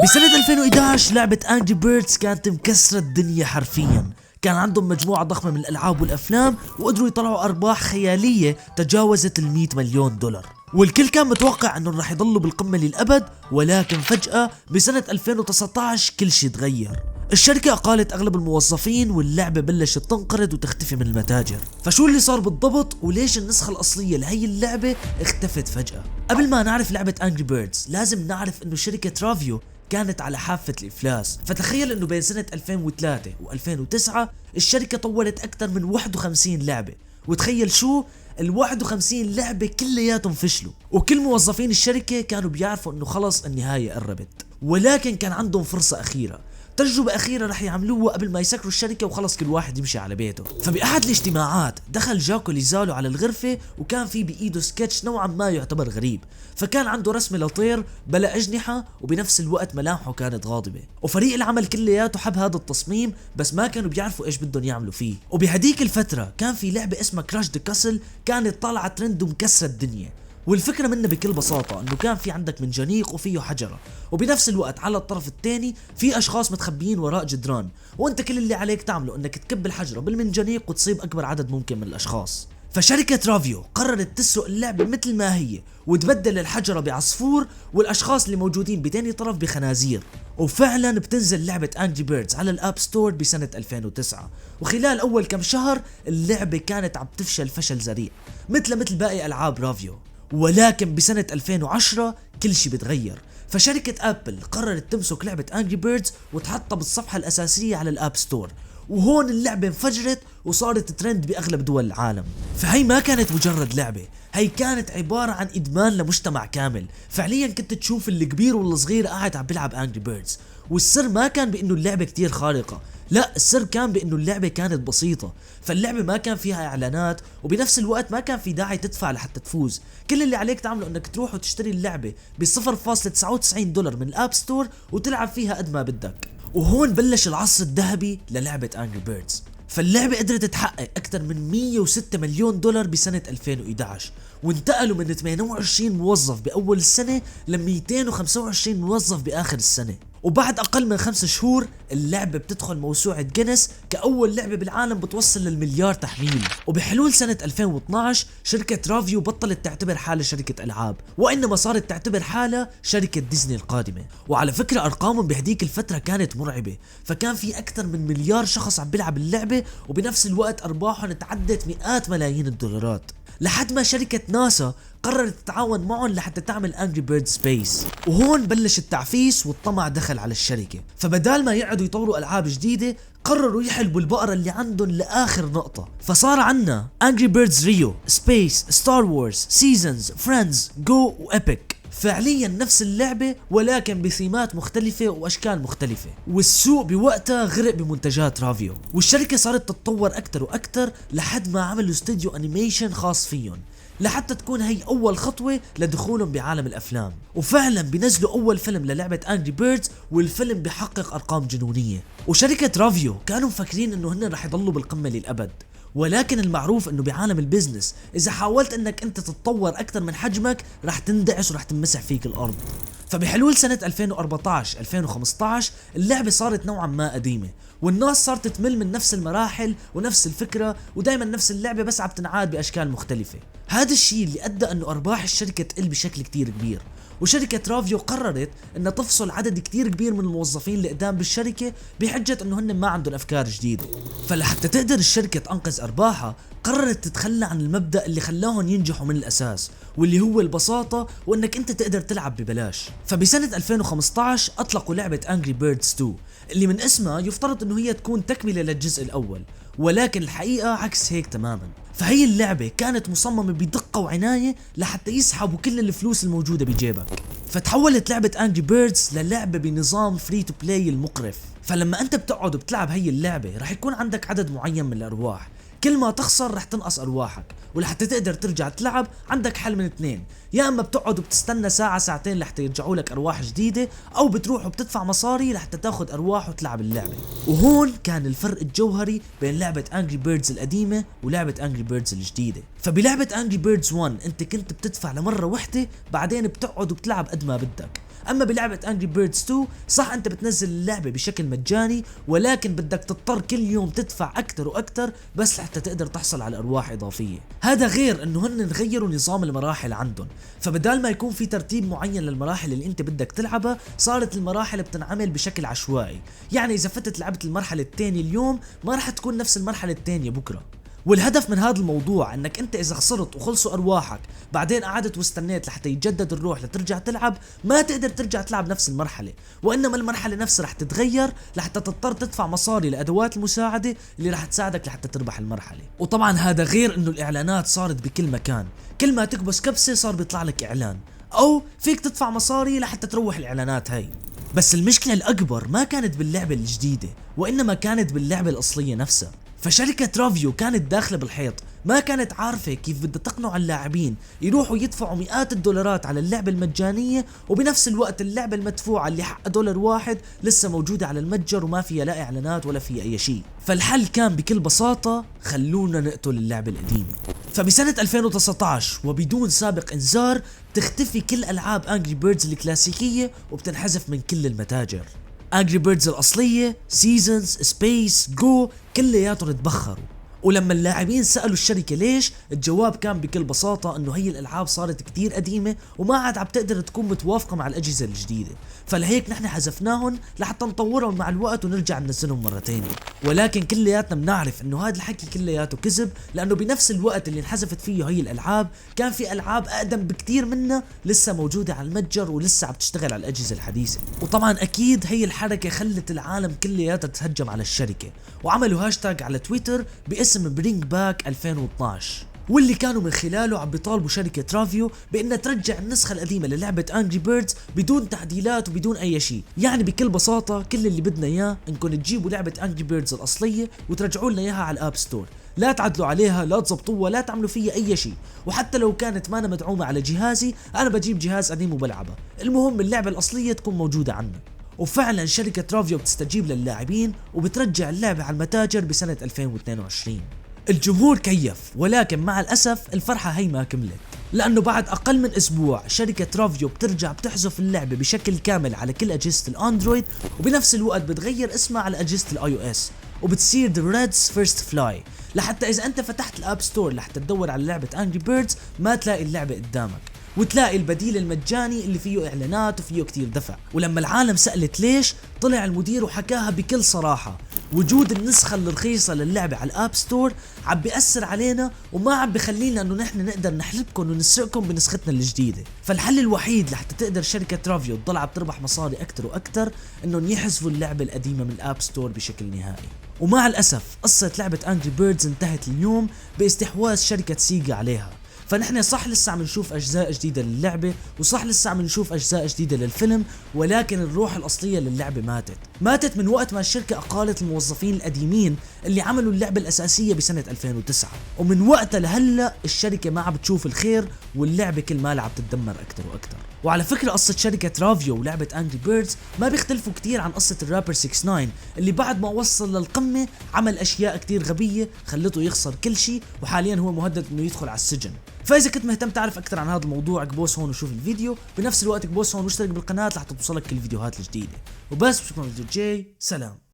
بسنة 2011 لعبة انجري بيردز كانت مكسرة الدنيا حرفيا. كان عندهم مجموعة ضخمة من الألعاب والأفلام وقدروا يطلعوا أرباح خيالية تجاوزت ال$100 مليون، والكل كان متوقع انهم رح يضلوا بالقمة للأبد. ولكن فجأة بسنة 2019 كل شي تغير. الشركة أقالت أغلب الموظفين واللعبة بلشت تنقرض وتختفي من المتاجر. فشو اللي صار بالضبط وليش النسخة الأصلية لهي اللعبة اختفت فجأة؟ قبل ما نعرف لعبة انجري بيردز لازم نعرف انه شركة رافيو كانت على حافة الإفلاس. فتخيل انه بين سنة 2003 و2009 الشركة طورت أكثر من 51 لعبة، وتخيل شو ال51 لعبة كلياتهم فشلوا، وكل موظفين الشركة كانوا بيعرفوا انه خلص النهاية قربت. ولكن كان عندهم فرصة أخيرة، تجربة أخيرة رح يعملوها قبل ما يسكروا الشركة وخلص كل واحد يمشي على بيته. فبأحد الاجتماعات دخل جاكو ليزالو على الغرفة وكان في بإيده سكتش نوعا ما يعتبر غريب. فكان عنده رسمة لطير بلا أجنحة وبنفس الوقت ملامحه كانت غاضبة، وفريق العمل كلياته حب هذا التصميم بس ما كانوا بيعرفوا ايش بدهم يعملوا فيه. وبهديك الفترة كان في لعبة اسمها كراش ذا كاسل كانت طالعة ترند ومكسرة الدنيا. والفكرة منها بكل بساطة انه كان في عندك منجنيق وفيه حجرة، وبنفس الوقت على الطرف الثاني في اشخاص متخبيين وراء جدران، وانت كل اللي عليك تعمله انك تكب الحجرة بالمنجنيق وتصيب اكبر عدد ممكن من الاشخاص. فشركة رافيو قررت تسرق اللعبة مثل ما هي وتبدل الحجرة بعصفور والاشخاص اللي موجودين بتاني طرف بخنازير. وفعلا بتنزل لعبة انجري بيردز على الاب ستور بسنة 2009، وخلال اول كم شهر اللعبة كانت عم تفشل فشل ذريع مثل باقي العاب رافيو. ولكن بسنة 2010 كل شي بتغير. فشركة ابل قررت تمسك لعبة انجري بيردز وتحطها بالصفحة الاساسية على الاب ستور، وهون اللعبة انفجرت وصارت ترند باغلب دول العالم. فهي ما كانت مجرد لعبة، هي كانت عبارة عن ادمان لمجتمع كامل. فعليا كنت تشوف الكبير والصغير قاعد عم بيلعب انجري بيردز. والسر ما كان بانه اللعبة كتير خارقة، لا، السر كان بانه اللعبة كانت بسيطة. فاللعبة ما كان فيها اعلانات، وبنفس الوقت ما كان في داعي تدفع لحتى تفوز. كل اللي عليك تعمله انك تروح وتشتري اللعبة ب $0.99 من الاب ستور وتلعب فيها قد ما بدك. وهون بلش العصر الذهبي للعبة انجري بيردز. فاللعبة قدرت تحقق أكثر من $106 مليون بسنة 2011، وانتقلوا من 28 موظف بأول السنة ل 225 موظف بآخر السنة. وبعد أقل من 5 شهور اللعبة بتدخل موسوعة جينيس كأول لعبة بالعالم بتوصل للمليار تحميل. وبحلول سنة 2012 شركة رافيو بطلت تعتبر حالها شركة ألعاب، وإنما صارت تعتبر حالها شركة ديزني القادمة. وعلى فكرة أرقامهم بهديك الفترة كانت مرعبة، فكان في أكثر من مليار شخص عم بيلعب اللعبة، وبنفس الوقت أرباحهم تعدت مئات ملايين الدولارات. لحد ما شركة ناسا قررت تتعاون معهم لحتى تعمل انجري بيرد سبيس. وهون بلش التعفيس والطمع دخل على الشركة. فبدال ما يقعدوا يطوروا ألعاب جديدة قرروا يحلبوا البقرة اللي عندهم لآخر نقطة. فصار عنا انجري بيردز ريو، سبيس، ستار وورز، سيزونز، فريندز، جو وإبك. فعليا نفس اللعبة ولكن بثيمات مختلفة واشكال مختلفة. والسوق بوقتها غرق بمنتجات رافيو، والشركة صارت تتطور اكتر واكتر لحد ما عملوا استوديو انيميشن خاص فيهم لحتى تكون هي اول خطوة لدخولهم بعالم الافلام. وفعلا بينزلوا اول فيلم للعبة انجري بيردز، والفيلم بيحقق ارقام جنونية. وشركة رافيو كانوا مفكرين انه هن رح يضلوا بالقمة للابد، ولكن المعروف انه بعالم البزنس اذا حاولت انك انت تتطور اكثر من حجمك رح تندعس ورح تمسح فيك الارض. فبحلول سنة 2014 2015 اللعبة صارت نوعا ما قديمة، والناس صارت تمل من نفس المراحل ونفس الفكرة ودايما نفس اللعبة بس عم تنعاد باشكال مختلفة. هذا الشيء اللي ادى انه ارباح الشركة تقل بشكل كتير كبير. وشركة رافيو قررت انها تفصل عدد كتير كبير من الموظفين اللي قدام بالشركة بحجة انه هن ما عندهم افكار جديدة. فلحتى تقدر الشركة تنقذ ارباحها قررت تتخلى عن المبدأ اللي خلاهم ينجحوا من الاساس، واللي هو البساطة وانك انت تقدر تلعب ببلاش. فبسنة 2015 اطلقوا لعبة انجري بيردز 2 اللي من اسمها يفترض انه هي تكون تكملة للجزء الاول، ولكن الحقيقة عكس هيك تماما. فهي اللعبة كانت مصممة بدقة وعناية لحتى يسحبوا كل الفلوس الموجودة بجيبك. فتحولت لعبة انجري بيردز للعبة بنظام فري تو بلاي المقرف. فلما انت بتقعد وبتلعب هي اللعبة رح يكون عندك عدد معين من الارواح، كل ما تخسر رح تنقص ارواحك. ولحتى تقدر ترجع تلعب عندك حل من اثنين، يا اما بتقعد وبتستنى ساعة ساعتين لحتى يرجعوا لك ارواح جديدة، او بتروح وبتدفع مصاري لحتى تاخد ارواح وتلعب اللعبة. وهون كان الفرق الجوهري بين لعبة انجري بيردز القديمة ولعبة انجري بيردز الجديدة. فبلعبة انجري بيردز 1 انت كنت بتدفع لمرة وحدة بعدين بتقعد وبتلعب قد ما بدك، اما بلعبة انجري بيردز 2 صح انت بتنزل اللعبة بشكل مجاني، ولكن بدك تضطر كل يوم تدفع اكثر واكثر بس لحتى تقدر تحصل على ارواح اضافية. هذا غير انه هن غيروا نظام المراحل عندهم، فبدال ما يكون في ترتيب معين للمراحل اللي انت بدك تلعبها، صارت المراحل بتنعمل بشكل عشوائي. يعني اذا فتت لعبت المرحلة الثانية اليوم ما رح تكون نفس المرحلة الثانية بكرة. والهدف من هذا الموضوع انك انت اذا خسرت وخلصوا ارواحك بعدين قعدت واستنيت لحتى يتجدد الروح لترجع تلعب، ما تقدر ترجع تلعب نفس المرحلة، وانما المرحلة نفسها رح تتغير لحتى تضطر تدفع مصاري لادوات المساعدة اللي رح تساعدك لحتى تربح المرحلة. وطبعا هذا غير انه الاعلانات صارت بكل مكان، كل ما تكبس كبسة صار بيطلع لك اعلان، او فيك تدفع مصاري لحتى تروح الاعلانات هاي. بس المشكلة الاكبر ما كانت باللعبة الجديدة، وانما كانت باللعبة الاصلية نفسها. فشركة رافيو كانت داخلة بالحيط، ما كانت عارفة كيف بدها تقنع اللاعبين يروحوا يدفعوا مئات الدولارات على اللعبة المجانية، وبنفس الوقت اللعبة المدفوعة اللي حق دولار واحد لسه موجودة على المتجر وما فيها لا اعلانات ولا فيها اي شيء. فالحل كان بكل بساطة خلونا نقتل اللعبة القديمة. فبسنة 2019 وبدون سابق انذار بتختفي كل العاب انجري بيردز الكلاسيكية وبتنحذف من كل المتاجر. انجري بيردز الاصليه، سيزونز، سبيس، جو كلياتهم تبخروا. ولما اللاعبين سألوا الشركة ليش، الجواب كان بكل بساطة انه هي الالعاب صارت كتير قديمة وما عاد عم تقدر تكون متوافقة مع الاجهزة الجديدة، فلهيك نحن حذفناهم لحتى نطورهم مع الوقت ونرجع ننزلهم مرة تانية. ولكن كلياتنا بنعرف انه هذا الحكي كلياته كذب، لانه بنفس الوقت اللي انحذفت فيه هي الالعاب كان في العاب اقدم بكتير منها لسه موجودة على المتجر ولسه عم تشتغل على الاجهزة الحديثة. وطبعا اكيد هي الحركة خلت العالم كلياتها تهجم على الشركة، وعملوا هاشتاج على تويتر باسم برينج باك 2012، واللي كانوا من خلاله عم بيطالبوا شركة رافيو بانها ترجع النسخة القديمة للعبة انجري بيردز بدون تعديلات وبدون اي شيء. يعني بكل بساطة كل اللي بدنا اياه انكم تجيبوا لعبة انجري بيردز الاصلية وترجعوا لنا اياها على الاب ستور، لا تعدلوا عليها، لا تزبطوها، لا تعملوا فيها اي شيء، وحتى لو كانت ما مدعومة على جهازي انا بجيب جهاز قديم وبلعبها، المهم اللعبة الاصلية تكون موجودة عنا. وفعلا شركة رافيو بتستجيب للاعبين وبترجع اللعبة على المتاجر بسنة 2022. الجمهور كيف، ولكن مع الأسف الفرحة هي ما كملت، لأنه بعد أقل من أسبوع شركة رافيو بترجع بتحذف اللعبة بشكل كامل على كل أجهزة الأندرويد، وبنفس الوقت بتغير اسمها على أجهزة الآي أو إس، وبتصير The Reds First Fly، لحتى إذا أنت فتحت الأب ستور لحتى تدور على لعبة أنجري بيردز ما تلاقي اللعبة قدامك، وتلاقي البديل المجاني اللي فيه اعلانات وفيه كتير دفع. ولما العالم سألت ليش، طلع المدير وحكاها بكل صراحة: وجود النسخة الرخيصة للعبة على الاب ستور عم بيأثر علينا وما عم بخلينا انه نحن نقدر نحلبكم ونسرقكم بنسختنا الجديدة. فالحل الوحيد لحتى تقدر شركة رافيو تضل عم تربح مصاري اكتر واكتر انهم يحذفوا اللعبة القديمة من الاب ستور بشكل نهائي. ومع الاسف قصة لعبة انجري بيردز انتهت اليوم باستحواذ شركة سيجا عليها. فنحن صح لسه عم نشوف اجزاء جديدة للعبة، وصح لسه عم نشوف اجزاء جديدة للفيلم، ولكن الروح الاصلية للعبة ماتت من وقت ما الشركة اقالت الموظفين القديمين اللي عملوا اللعبة الاساسية بسنة 2009، ومن وقتها لهلا الشركة ما عم بتشوف الخير واللعبة كل ما عم تتدمر اكتر واكتر. وعلى فكرة قصة شركة رافيو ولعبة انجري بيردز ما بيختلفوا كتير عن قصة الرابر 69 اللي بعد ما وصل للقمة عمل اشياء كتير غبية خلته يخسر كل شيء، وحاليا هو مهدد انه يدخل على السجن. فاذا كنت مهتم تعرف اكثر عن هذا الموضوع اكبوس هون وشوف الفيديو، بنفس الوقت اكبوس هون واشترك بالقناة لحتى توصلك كل الفيديوهات الجديدة. وبس بشوفكم بالفيديو الجاي، سلام.